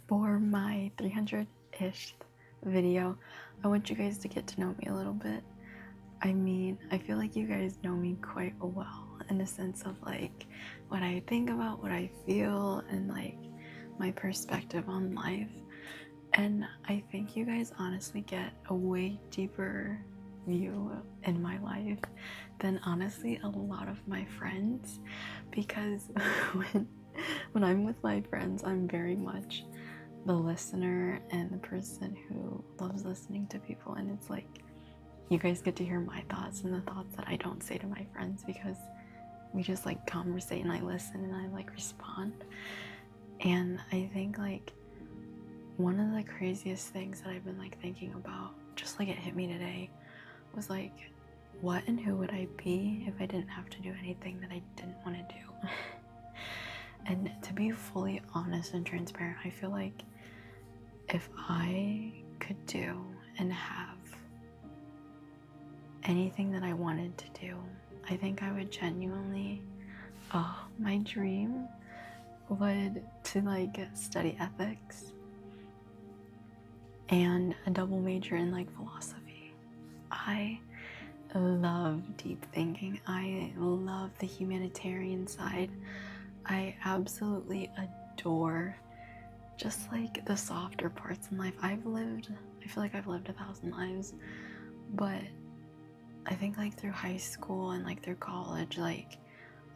For my 300-ish video, I want you guys to get to know me a little bit. I mean, I feel like you guys know me quite well in the sense of like what I think about, what I feel, and like my perspective on life. And I think you guys honestly get a way deeper view in my life than honestly a lot of my friends, because when I'm with my friends, I'm very much the listener and the person who loves listening to people, and it's like you guys get to hear my thoughts and the thoughts that I don't say to my friends, because we just like conversate and I listen and I like respond. And I think like one of the craziest things that I've been like thinking about, just like it hit me today, was like, what and who would I be if I didn't have to do anything that I didn't want to do? And to be fully honest and transparent, I feel like if I could do and have anything that I wanted to do, I think I would genuinely, my dream would to like study ethics and a double major in like philosophy. I love deep thinking. I love the humanitarian side. I absolutely adore just like the softer parts in life. I feel like I've lived 1,000 lives, but I think like through high school and like through college, like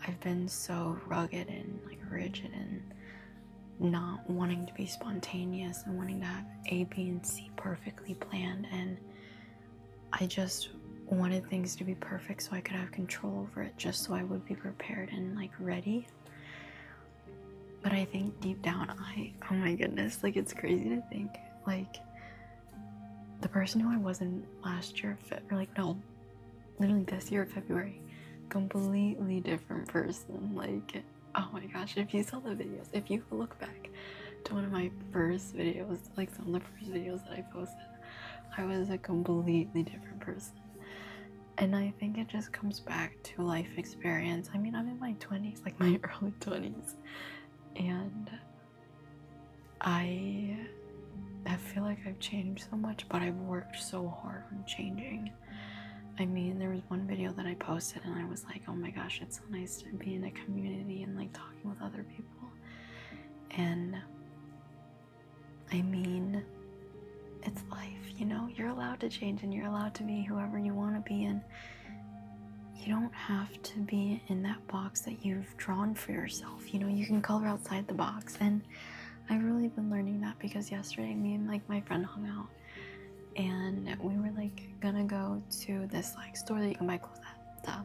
I've been so rugged and like rigid and not wanting to be spontaneous and wanting to have A, B, and C perfectly planned. And I just wanted things to be perfect so I could have control over it, just so I would be prepared and like ready. But I think deep down, oh my goodness, like it's crazy to think like the person who I was in last year, literally this year, February, completely different person. Like, oh my gosh, if you saw the videos, if you look back to one of my first videos, like some of the first videos that I posted, I was a completely different person. And I think it just comes back to life experience. I mean, I'm in my 20s, like my early 20s, and I feel like I've changed so much, but I've worked so hard on changing. I mean, there was one video that I posted and I was like, oh my gosh, it's so nice to be in a community and like talking with other people. And I mean, it's life, you know? You're allowed to change and you're allowed to be whoever you want to be, and you don't have to be in that box that you've drawn for yourself. You know, you can color outside the box. And I've really been learning that, because yesterday me and like my friend hung out and we were like gonna go to this like store that you can buy clothes at,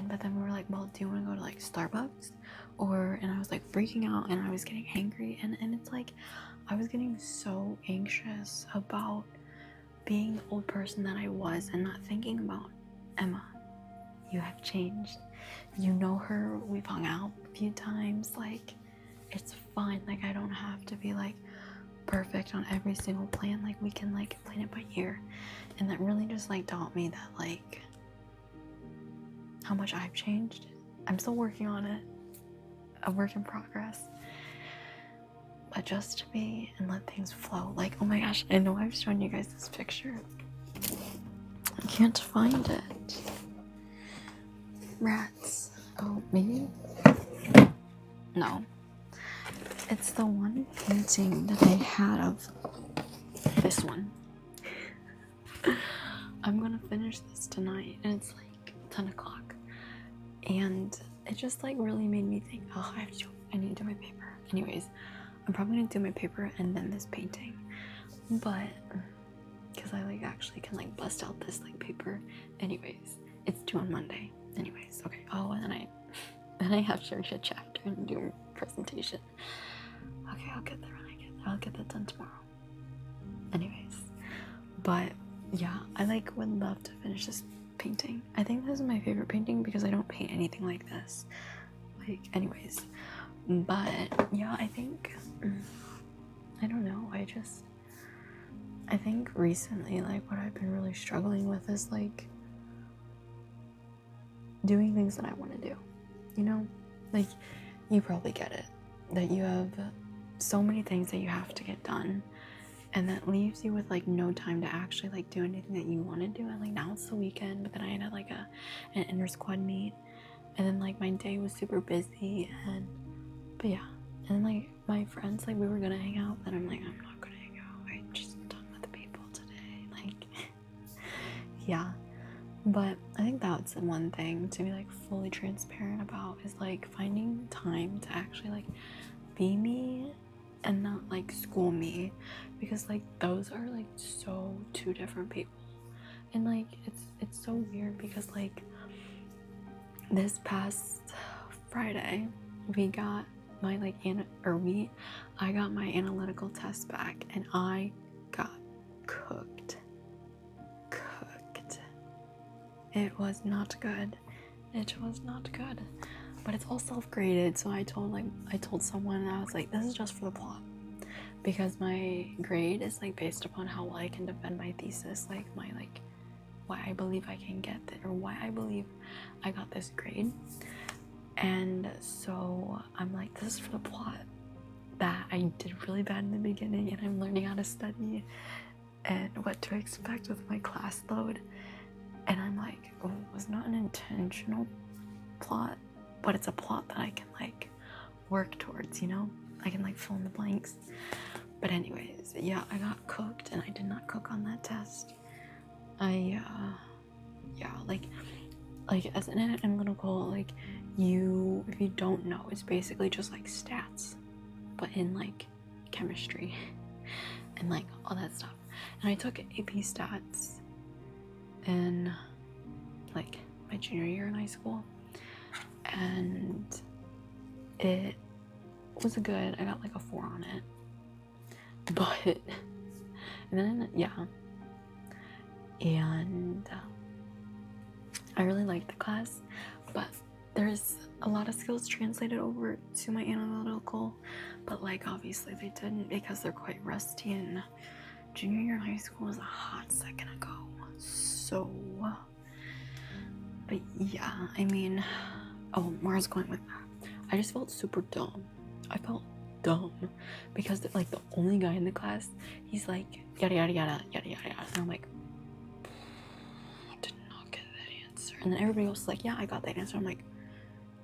but then we were like, well, do you want to go to like Starbucks? And I was like freaking out and I was getting angry, and it's like I was getting so anxious about being the old person that I was and not thinking about, Emma, you have changed. You know her, we've hung out a few times, like it's fine. Like I don't have to be like perfect on every single plan. Like we can like plan it by ear. And that really just like taught me that like how much I've changed. I'm still working on it, a work in progress, but just to be and let things flow. Like, oh my gosh, I know I've shown you guys this picture. I can't find it. Rats. Oh, maybe? No. It's the one painting that I had of this one. I'm gonna finish this tonight, and it's like 10 o'clock. And it just like really made me think, oh, I need to do my paper. Anyways, I'm probably gonna do my paper and then this painting. But, because I like actually can like bust out this like paper. Anyways, it's due on Monday. Anyways, okay. Oh, and then I have to read a chapter and do a presentation. Okay, I'll get there when I get there. I'll get that done tomorrow. Anyways, but yeah, I like would love to finish this painting. I think this is my favorite painting because I don't paint anything like this. Like, anyways, but yeah, I think, I don't know, I think recently, like, what I've been really struggling with is like doing things that I want to do, you know? Like, you probably get it, that you have so many things that you have to get done, and that leaves you with like no time to actually like do anything that you want to do. And like now it's the weekend, but then I had like an inter squad meet, and then like my day was super busy, but yeah. And then like my friends, like we were gonna hang out, but I'm like, I'm not gonna hang out, I'm just done with the people today, like yeah. But I think that's the one thing to be like fully transparent about, is like finding time to actually like be me and not like school me, because like those are like so two different people. And like it's so weird because like this past Friday we got my like I got my analytical test back, and I got cooked. It was not good. It was not good. But it's all self-graded, so I told someone, I was like, this is just for the plot, because my grade is like based upon how well I can defend my thesis, like my like why I believe I can get it, or why I believe I got this grade. And so I'm like, this is for the plot, that I did really bad in the beginning, and I'm learning how to study and what to expect with my class load. And I'm like, oh, it was not an intentional plot, but it's a plot that I can like work towards, you know? I can like fill in the blanks. But anyways, yeah, I got cooked, and I did not cook on that test. Like as an analytical, like if you don't know, it's basically just like stats, but in like chemistry and like all that stuff. And I took AP stats in like my junior year in high school, and it was good. I got like a 4 on it, but and then and I really liked the class, but there's a lot of skills translated over to my analytical, but like obviously they didn't, because they're quite rusty, and junior year in high school was a hot second ago. So, but yeah, I mean, where I was going with that, I just felt super dumb. I felt dumb because like the only guy in the class, he's like yada yada yada yada yada yada, and I'm like, did not get that answer. And then everybody else is like, yeah, I got that answer. I'm like,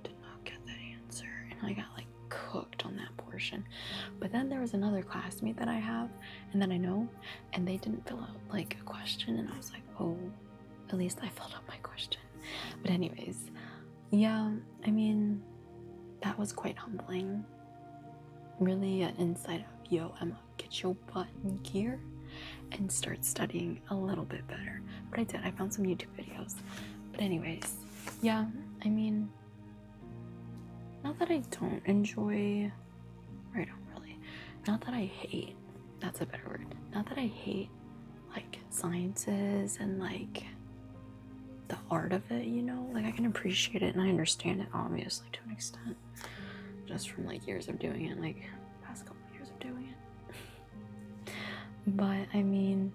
did not get that answer, and I got like cooked on that portion. But then there was another classmate that I have and that I know, and they didn't fill out like a question, and I was like, oh, at least I filled out my question. But anyways, yeah, I mean, that was quite humbling. Really an insight of, yo, Emma, get your butt in gear and start studying a little bit better. But I did. I found some YouTube videos. But anyways, yeah, I mean, not that I don't enjoy, or I don't really, not that I hate, that's a better word, not that I hate like sciences and like the art of it, you know, like I can appreciate it and I understand it obviously to an extent, just from like years of doing it, like past couple of years of doing it. But I mean,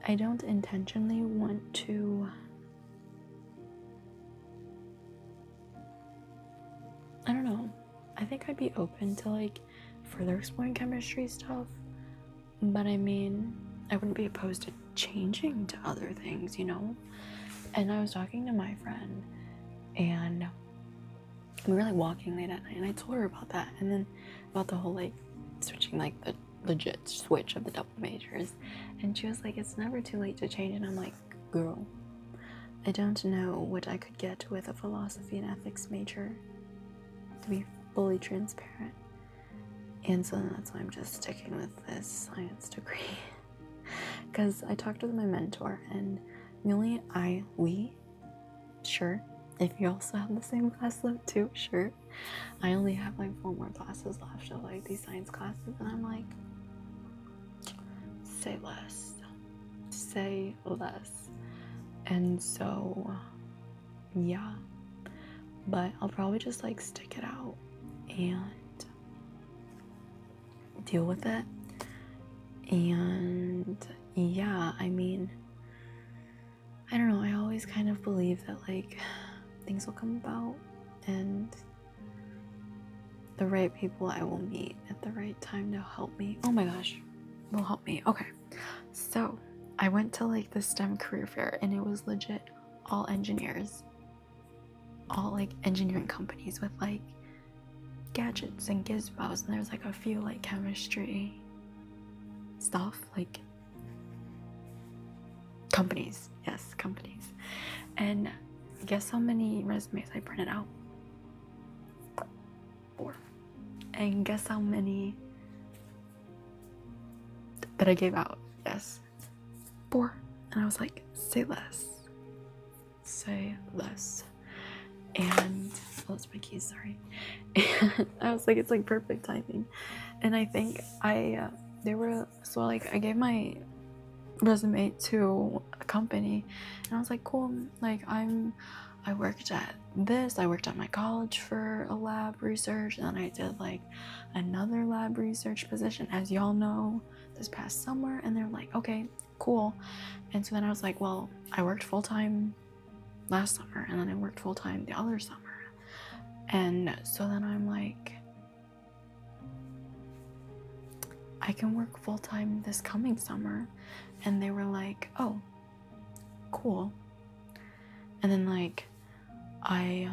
I don't intentionally want to, I don't know, I think I'd be open to like further exploring chemistry stuff, but I mean, I wouldn't be opposed to changing to other things, you know. And I was talking to my friend, and we were like walking late at night, and I told her about that, and then about the whole like switching, like the legit switch of the double majors, and she was like, it's never too late to change. And I'm like, girl, I don't know what I could get with a philosophy and ethics major, to be fully transparent. And so that's why I'm just sticking with this science degree. Because I talked with my mentor, and sure, if you also have the same class load too, sure. I only have like 4 more classes left of like these science classes, and I'm like, say less. And so, yeah. But I'll probably just like stick it out and deal with it. And yeah, I mean, I don't know, I always kind of believe that like things will come about, and the right people I will meet at the right time to help me. Oh my gosh, will help me. Okay, so I went to like the STEM career fair and it was legit all engineers, all like engineering companies with like gadgets and gizmos, and there's like a few like chemistry stuff, like companies. Yes, companies. And guess how many resumes I printed out? 4. And guess how many that I gave out? Yes, 4. And I was like, say less. Say less. And oh, that's my keys, sorry. And I was like, it's like perfect timing. And I think I gave my resume to a company and I was like, cool, like I worked at this, I worked at my college for a lab research, and then I did like another lab research position, as y'all know, this past summer. And they're like, okay, cool. And so then I was like, well, I worked full-time last summer and then I worked full-time the other summer. And so then I'm like, I can work full-time this coming summer. And they were like, oh, cool. And then like I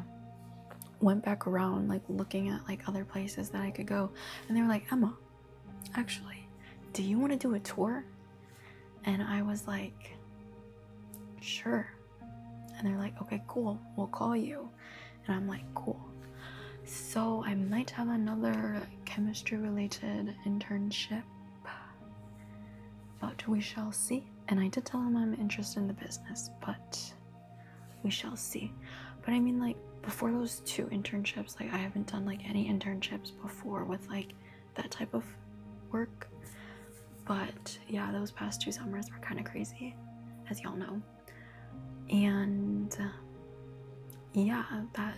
went back around like looking at like other places that I could go, and they were like, Emma, actually, do you want to do a tour? And I was like, sure. And they're like, okay, cool, we'll call you. And I'm like, cool. So I might have another chemistry related internship, but we shall see. And I did tell them I'm interested in the business, but we shall see. But I mean, like, before those 2 internships, like I haven't done like any internships before with like that type of work. But yeah, those past 2 summers were kind of crazy, as y'all know. And yeah, that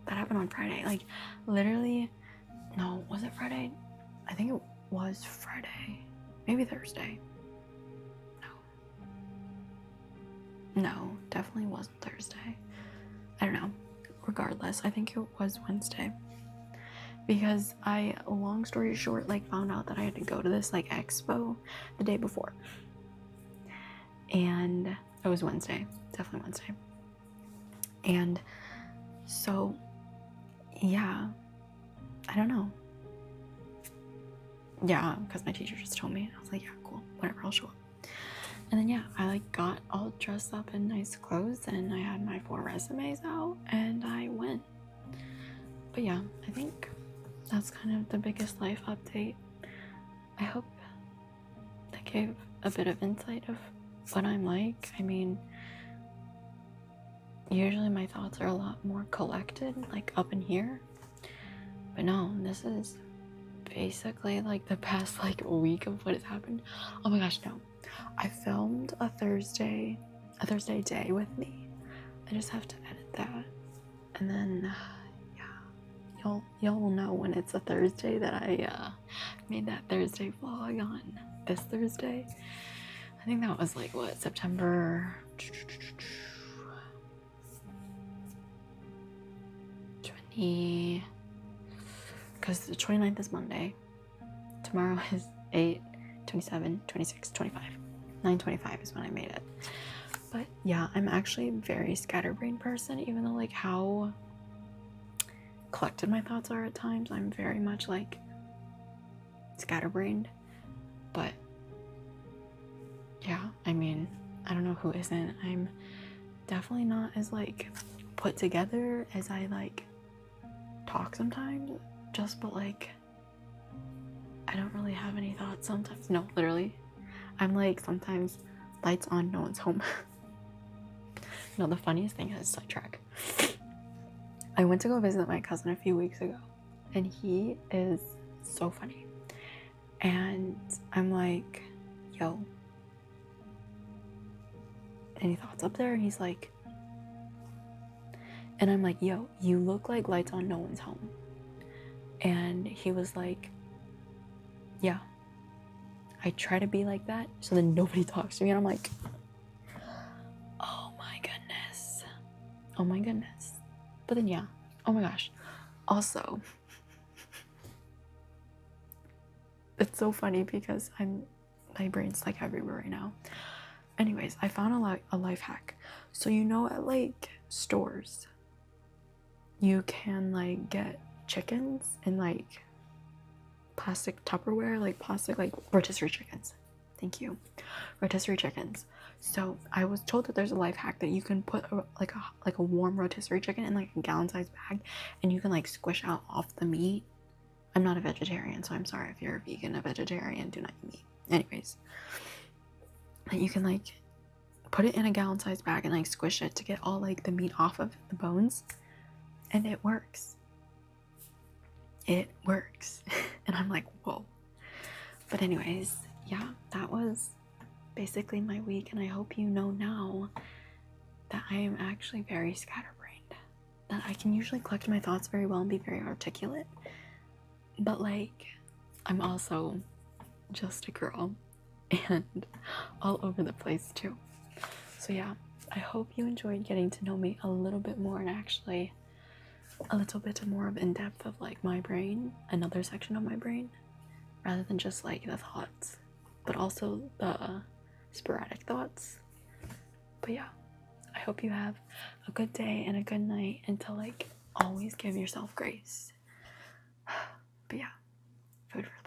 happened on Friday. Like literally, no, was it Friday? I think it was Friday, maybe Thursday. No, definitely wasn't Thursday. I don't know. Regardless, I think it was Wednesday. Because I, long story short, like found out that I had to go to this like expo the day before. And it was Wednesday, definitely Wednesday. And so, yeah, I don't know. Yeah, because my teacher just told me. I was like, yeah, cool, whatever, I'll show up. And then yeah, I like got all dressed up in nice clothes and I had my 4 resumes out and I went. But yeah, I think that's kind of the biggest life update. I hope that gave a bit of insight of what I'm like. I mean, usually my thoughts are a lot more collected, like up in here. But no, this is basically like the past like week of what has happened. Oh my gosh, no. I filmed a Thursday day with me. I just have to edit that. And then yeah, y'all will know when it's a Thursday that I made that Thursday vlog on this Thursday. I think that was like what, September 20, because the 29th is Monday. Tomorrow is 8, 27, 26, 25. 9:25 is when I made it. But yeah, I'm actually a very scatterbrained person, even though like how collected my thoughts are at times. I'm very much like scatterbrained. But yeah, I mean, I don't know who isn't. I'm definitely not as like put together as I like talk sometimes. But like I don't really have any thoughts sometimes. No, literally. I'm like sometimes lights on, no one's home. No, the funniest thing is sidetrack. I went to go visit my cousin a few weeks ago and he is so funny. And I'm like, yo, any thoughts up there? And he's like, and I'm like, yo, you look like lights on, no one's home. And he was like, yeah, I try to be like that so then nobody talks to me. And I'm like, oh my goodness. But then, yeah. Oh my gosh. Also, it's so funny because my brain's like everywhere right now. Anyways, I found a life hack. So you know, at like stores, you can like get chickens in like plastic Tupperware, like plastic, like rotisserie chickens. Thank you, rotisserie chickens. So I was told that there's a life hack that you can put like a warm rotisserie chicken in like a gallon-sized bag, and you can like squish out off the meat. I'm not a vegetarian, so I'm sorry if you're a vegan, a vegetarian, do not eat meat. Anyways, and you can like put it in a gallon-sized bag and like squish it to get all like the meat off of the bones, and it works. It works. And I'm like, whoa. But anyways, yeah, that was basically my week, and I hope you know now that I am actually very scatterbrained. That I can usually collect my thoughts very well and be very articulate. But like, I'm also just a girl and all over the place too. So yeah, I hope you enjoyed getting to know me a little bit more, and actually a little bit more of in-depth of like my brain, another section of my brain, rather than just like the thoughts, but also the sporadic thoughts. But yeah, I hope you have a good day and a good night, and to like always give yourself grace. But yeah, food for